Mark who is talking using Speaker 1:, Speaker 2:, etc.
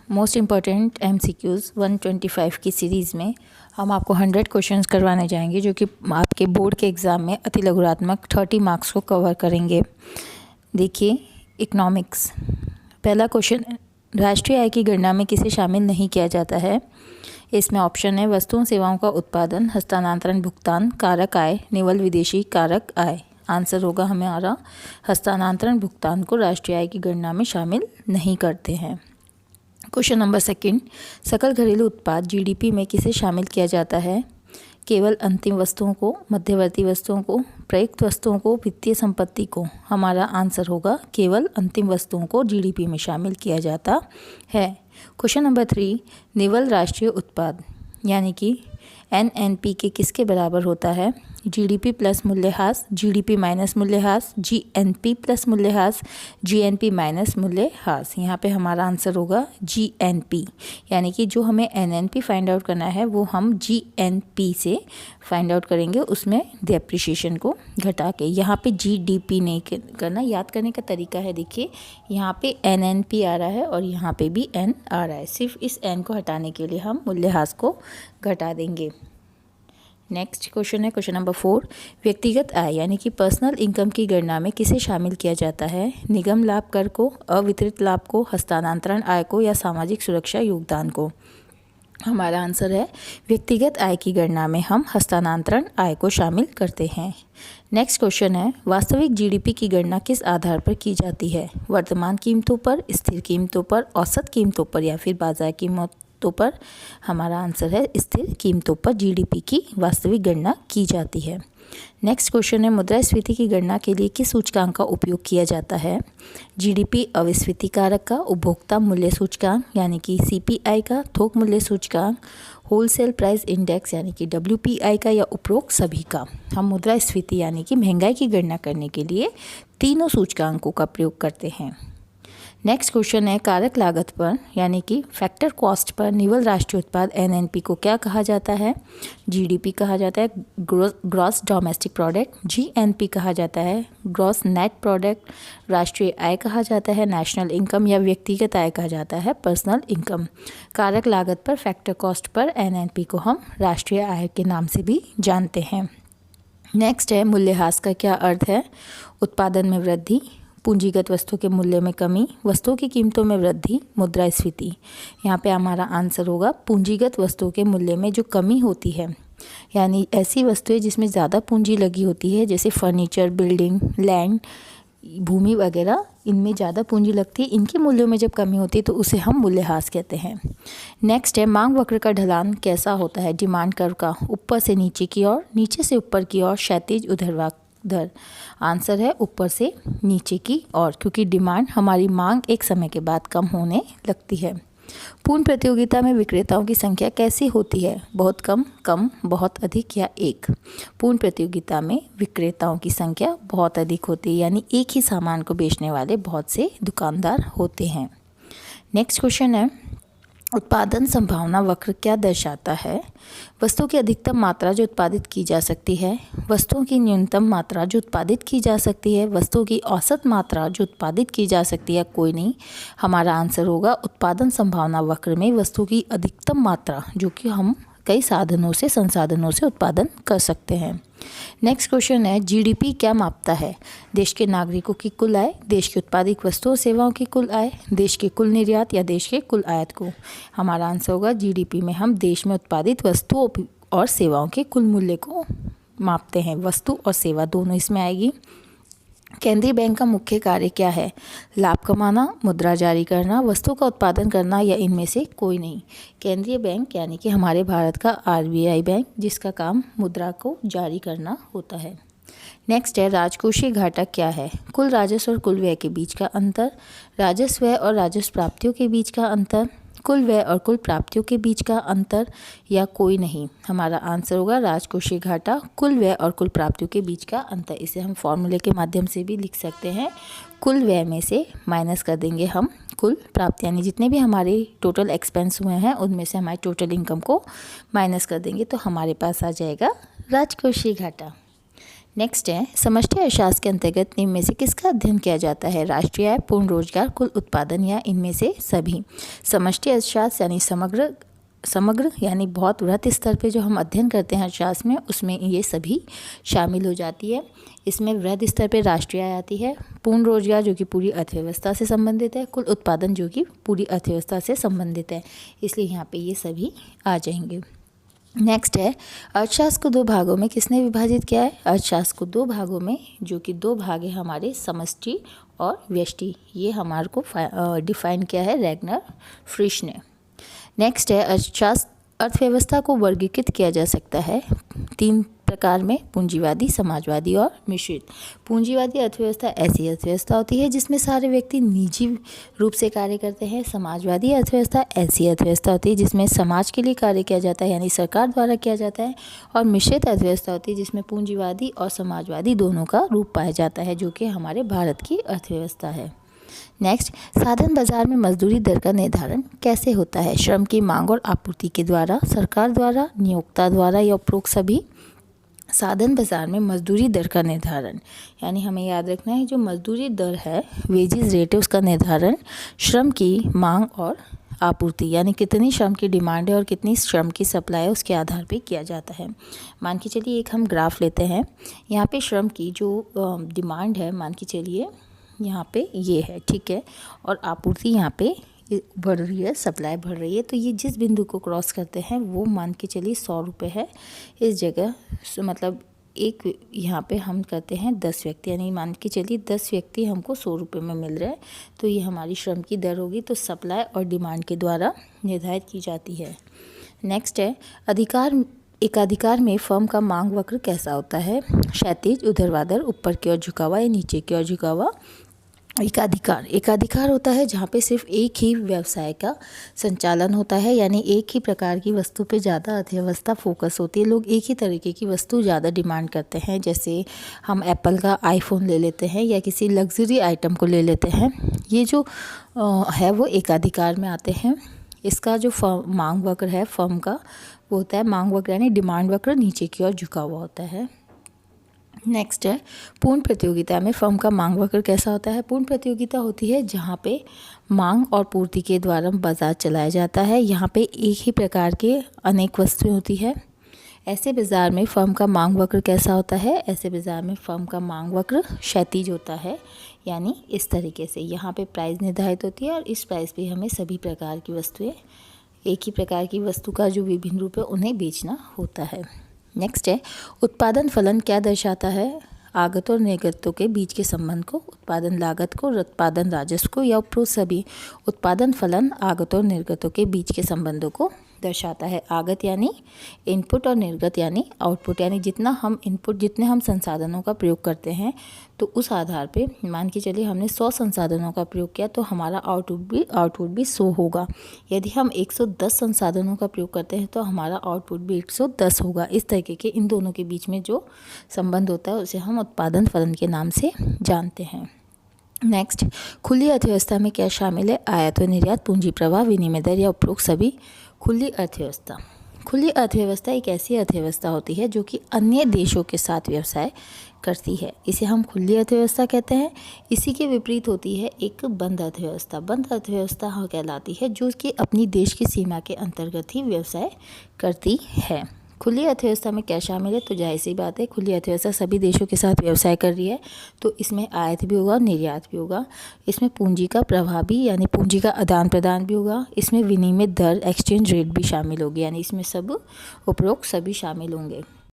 Speaker 1: Most important MCQs 125 की series में हम आपको 100 क्वेश्चंस करवाने जाएंगे जो कि आपके बोर्ड के एग्ज़ाम में अति लघुरात्मक 30 मार्क्स को कवर करेंगे। देखिए, इकोनॉमिक्स। पहला क्वेश्चन, राष्ट्रीय आय की गणना में किसे शामिल नहीं किया जाता है? इसमें ऑप्शन है वस्तुओं सेवाओं का उत्पादन, हस्तांतरण, भुगतान, कारक आय, निवल विदेशी कारक आय। आंसर होगा हमारा हस्तांतरण भुगतान को राष्ट्रीय आय की गणना में शामिल नहीं करते हैं। क्वेश्चन नंबर सेकंड, सकल घरेलू उत्पाद GDP में किसे शामिल किया जाता है? केवल अंतिम वस्तुओं को, मध्यवर्ती वस्तुओं को, प्रयुक्त वस्तुओं को, वित्तीय संपत्ति को। हमारा आंसर होगा केवल अंतिम वस्तुओं को GDP में शामिल किया जाता है। क्वेश्चन नंबर 3, निवल राष्ट्रीय उत्पाद यानी कि NNP के किसके बराबर होता है? GDP प्लस मूल्यह्रास, GDP माइनस मूल्यह्रास, GNP प्लस मूल्यह्रास, GNP माइनस मूल्यह्रास। यहाँ पे हमारा आंसर होगा GNP, यानी कि जो हमें NNP फाइंड आउट करना है वो हम GNP से फाइंड आउट करेंगे, उसमें डेप्रिसिएशन को घटा के। यहाँ पे GDP नहीं करना, याद करने का तरीका है। देखिए, यहाँ पे NNP आ रहा है और यहाँ पे भी N आ रहा है, सिर्फ इस N को हटाने के लिए हम मूल्यह्रास को घटा देंगे। नेक्स्ट क्वेश्चन है क्वेश्चन नंबर 4, व्यक्तिगत आय यानी कि पर्सनल इनकम की गणना में किसे शामिल किया जाता है? निगम लाभ कर को, अवितरित लाभ को, हस्तांतरण आय को या सामाजिक सुरक्षा योगदान को। हमारा आंसर है व्यक्तिगत आय की गणना में हम हस्तांतरण आय को शामिल करते हैं। नेक्स्ट क्वेश्चन है, वास्तविक GDP की गणना किस आधार पर की जाती है? वर्तमान कीमतों पर, स्थिर कीमतों पर, औसत कीमतों पर या फिर बाजार कीमतों पर? हमारा आंसर है स्थिर कीमतों पर GDP की वास्तविक गणना की जाती है। नेक्स्ट क्वेश्चन है, मुद्रास्फीति की गणना के लिए किस सूचकांक का उपयोग किया जाता है? GDP, अविस्फीति कारक का, उपभोक्ता मूल्य सूचकांक यानी कि CPI का, थोक मूल्य सूचकांक, होलसेल प्राइस इंडेक्स यानी कि WPI का या उपरोक्त सभी का। हम मुद्रास्फीति यानी कि महंगाई की गणना करने के लिए तीनों सूचकांकों का प्रयोग करते हैं। नेक्स्ट क्वेश्चन है, कारक लागत पर यानी कि फैक्टर कॉस्ट पर निवल राष्ट्रीय उत्पाद NNP को क्या कहा जाता है? GDP कहा जाता है, ग्रॉस डोमेस्टिक प्रोडक्ट, GNP कहा जाता है, ग्रॉस नेट प्रोडक्ट, राष्ट्रीय आय कहा जाता है, नेशनल इनकम या व्यक्तिगत आय कहा जाता है, पर्सनल इनकम। कारक लागत पर, फैक्टर कॉस्ट पर NNP को हम राष्ट्रीय आय के नाम से भी जानते हैं। नेक्स्ट है, मूल्यह्रास का क्या अर्थ है? उत्पादन में वृद्धि, पूंजीगत वस्तु के मूल्य में कमी, वस्तुओं की कीमतों में वृद्धि, मुद्रास्फीति। यहाँ पे हमारा आंसर होगा पूंजीगत वस्तुओं के मूल्य में जो कमी होती है, यानी ऐसी वस्तुएं जिसमें ज़्यादा पूंजी लगी होती है, जैसे फर्नीचर, बिल्डिंग, लैंड, भूमि वगैरह, इनमें ज़्यादा पूंजी लगती है, इनके मूल्यों में जब कमी होती है तो उसे हम मूल्यह्रास कहते हैं। नेक्स्ट है, मांग वक्र का ढलान कैसा होता है? डिमांड कर्व का, ऊपर से नीचे की ओर, नीचे से ऊपर की ओर, क्षैतिज, ऊर्ध्वाधर। आंसर है ऊपर से नीचे की ओर, क्योंकि डिमांड, हमारी मांग एक समय के बाद कम होने लगती है। पूर्ण प्रतियोगिता में विक्रेताओं की संख्या कैसी होती है? बहुत कम, कम, बहुत अधिक या एक? पूर्ण प्रतियोगिता में विक्रेताओं की संख्या बहुत अधिक होती है, यानी एक ही सामान को बेचने वाले बहुत से दुकानदार होते हैं। नेक्स्ट क्वेश्चन है, उत्पादन संभावना वक्र क्या दर्शाता है? वस्तुओं की अधिकतम मात्रा जो उत्पादित की जा सकती है, वस्तुओं की न्यूनतम मात्रा जो उत्पादित की जा सकती है, वस्तुओं की औसत मात्रा जो उत्पादित की जा सकती है, कोई नहीं। हमारा आंसर होगा उत्पादन संभावना वक्र में वस्तुओं की अधिकतम मात्रा जो कि हम कई साधनों से, संसाधनों से उत्पादन कर सकते हैं। नेक्स्ट क्वेश्चन है, GDP क्या मापता है? देश के नागरिकों की कुल आय, देश की उत्पादित वस्तुओं सेवाओं की कुल आय, देश के कुल निर्यात या देश के कुल आयात को। हमारा आंसर होगा GDP में हम देश में उत्पादित वस्तुओं और सेवाओं के कुल मूल्य को मापते हैं। वस्तु और सेवा दोनों इसमें आएगी। केंद्रीय बैंक का मुख्य कार्य क्या है? लाभ कमाना, मुद्रा जारी करना, वस्तु का उत्पादन करना या इनमें से कोई नहीं? केंद्रीय बैंक यानी कि हमारे भारत का RBI बैंक, जिसका काम मुद्रा को जारी करना होता है। नेक्स्ट है, राजकोषीय घाटा क्या है? कुल राजस्व और कुल व्यय के बीच का अंतर, राजस्व व्यय और राजस्व प्राप्तियों के बीच का अंतर, कुल व्यय और कुल प्राप्तियों के बीच का अंतर या कोई नहीं? हमारा आंसर होगा राजकोषीय घाटा कुल व्यय और कुल प्राप्तियों के बीच का अंतर। इसे हम फॉर्मूले के माध्यम से भी लिख सकते हैं। कुल व्यय में से माइनस कर देंगे हम कुल प्राप्ति, यानी जितने भी हमारे टोटल एक्सपेंस हुए हैं उनमें से हमारे टोटल इनकम को माइनस कर देंगे तो हमारे पास आ जाएगा राजकोषीय घाटा। नेक्स्ट है समष्टि अर्थशास्त्र के अंतर्गत निम्न में से किसका अध्ययन किया जाता है? राष्ट्रीय आय, पूर्ण रोजगार, कुल उत्पादन या इनमें से सभी। समष्टि अर्थशास्त्र यानी समग्र यानी बहुत वृहत स्तर पे जो हम अध्ययन करते हैं अर्थशास्त्र में, उसमें ये सभी शामिल हो जाती है। इसमें वृहत स्तर पे राष्ट्रीय आय आती है, पूर्ण रोजगार जो कि पूरी अर्थव्यवस्था से संबंधित है, कुल उत्पादन जो कि पूरी अर्थव्यवस्था से संबंधित है, इसलिए यहाँ पे ये सभी आ जाएंगे। नेक्स्ट है अर्थशास्त्र को दो भागों में किसने विभाजित किया है? अर्थशास्त्र को दो भागों में, जो कि दो भाग है हमारे, समष्टि और व्यष्टि, ये हमारे को डिफाइन किया है रैगनर फ्रिश ने। नेक्स्ट है अर्थव्यवस्था को वर्गीकृत किया जा सकता है 3 प्रकार में, पूंजीवादी, समाजवादी और मिश्रित। पूंजीवादी अर्थव्यवस्था ऐसी अर्थव्यवस्था होती है जिसमें सारे व्यक्ति निजी रूप से कार्य करते हैं। समाजवादी अर्थव्यवस्था ऐसी अर्थव्यवस्था होती है जिसमें समाज के लिए कार्य किया जाता है, यानी सरकार द्वारा किया जाता है। और मिश्रित अर्थव्यवस्था होती है जिसमें पूंजीवादी और समाजवादी दोनों का रूप पाया जाता है, जो कि हमारे भारत की अर्थव्यवस्था है। नेक्स्ट, साधन बाजार में मजदूरी दर का निर्धारण कैसे होता है? श्रम की मांग और आपूर्ति के द्वारा, सरकार द्वारा, नियोक्ता द्वारा या उपरोक्त सभी। साधन बाजार में मजदूरी दर का निर्धारण, यानी हमें याद रखना है जो मजदूरी दर है, वेजेस रेट है, उसका निर्धारण श्रम की मांग और आपूर्ति, यानी कितनी श्रम की डिमांड है और कितनी श्रम की सप्लाई है, उसके आधार पे किया जाता है। मान के चलिए एक हम ग्राफ लेते हैं, यहाँ पे श्रम की जो डिमांड है, मान के चलिए यहाँ पे ये है, ठीक है, और आपूर्ति यहाँ पे बढ़ रही है, सप्लाई बढ़ रही है। तो ये जिस बिंदु को क्रॉस करते हैं वो मान के चलिए 100 रुपये है इस जगह, मतलब एक यहाँ पे हम करते हैं 10 व्यक्ति, यानी मान के चलिए 10 व्यक्ति हमको 100 रुपये में मिल रहा है, तो ये हमारी श्रम की दर होगी, तो सप्लाई और डिमांड के द्वारा निर्धारित की जाती है। नेक्स्ट है एकाधिकार में फर्म का मांग वक्र कैसा होता है? क्षैतिज, ऊर्ध्वाधर, ऊपर की ओर झुका हुआ या नीचे की ओर झुका हुआ। एकाधिकार होता है जहाँ पे सिर्फ एक ही व्यवसाय का संचालन होता है, यानी एक ही प्रकार की वस्तु पे ज़्यादा अर्थव्यवस्था फोकस होती है, लोग एक ही तरीके की वस्तु ज़्यादा डिमांड करते हैं। जैसे हम एप्पल का आईफोन ले लेते हैं या किसी लग्जरी आइटम को ले लेते हैं, ये जो है वो एकाधिकार में आते हैं। इसका जो मांग वक्र है फर्म का, वो होता है मांग वक्र, यानी डिमांड वक्र नीचे की ओर झुका हुआ होता है। नेक्स्ट है पूर्ण प्रतियोगिता में फर्म का मांग वक्र कैसा होता है? पूर्ण प्रतियोगिता होती है जहाँ पे मांग और पूर्ति के द्वारा बाजार चलाया जाता है, यहाँ पे एक ही प्रकार के अनेक वस्तुएं होती है। ऐसे बाजार में फर्म का मांग वक्र कैसा होता है? ऐसे बाजार में फर्म का मांग वक्र क्षैतिज होता है, यानी इस तरीके से यहाँ पे प्राइस निर्धारित होती है और इस प्राइस पे हमें सभी प्रकार की वस्तुएं, एक ही प्रकार की वस्तु का जो विभिन्न रूप है उन्हें बेचना होता है। नेक्स्ट है उत्पादन फलन क्या दर्शाता है? आगत और निर्गतों के बीच के संबंध को, उत्पादन लागत को, उत्पादन राजस्व को या उपरोक्त सभी। उत्पादन फलन आगत और निर्गतों के बीच के संबंधों को दर्शाता है। आगत यानी इनपुट और निर्गत यानी आउटपुट, यानी जितना हम इनपुट, जितने हम संसाधनों का प्रयोग करते हैं, तो उस आधार पे मान के चलिए हमने 100 संसाधनों का प्रयोग किया तो हमारा आउटपुट भी 100 होगा। यदि हम 110 संसाधनों का प्रयोग करते हैं तो हमारा आउटपुट भी 110 होगा। इस तरीके के इन दोनों के बीच में जो संबंध होता है उसे हम उत्पादन फलन के नाम से जानते हैं। नेक्स्ट, खुली अर्थव्यवस्था में क्या शामिल है? आयात और निर्यात, पूंजी प्रवाह, विनिमय दर या उपरोक्त सभी। खुली अर्थव्यवस्था एक ऐसी अर्थव्यवस्था होती है जो कि अन्य देशों के साथ व्यवसाय करती है, इसे हम खुली अर्थव्यवस्था कहते हैं। इसी के विपरीत होती है एक बंद अर्थव्यवस्था। बंद अर्थव्यवस्था कहलाती है जो कि अपनी देश की सीमा के अंतर्गत ही व्यवसाय करती है। खुली अर्थव्यवस्था में क्या शामिल है? तो जाहिर सी बात है, खुली अर्थव्यवस्था सभी देशों के साथ व्यवसाय कर रही है, तो इसमें आयात भी होगा, निर्यात भी होगा, इसमें पूंजी का प्रवाह भी, यानी पूंजी का आदान प्रदान भी होगा, इसमें विनिमय दर, एक्सचेंज रेट भी शामिल होगी, यानी इसमें सब उपरोक्त सभी शामिल होंगे।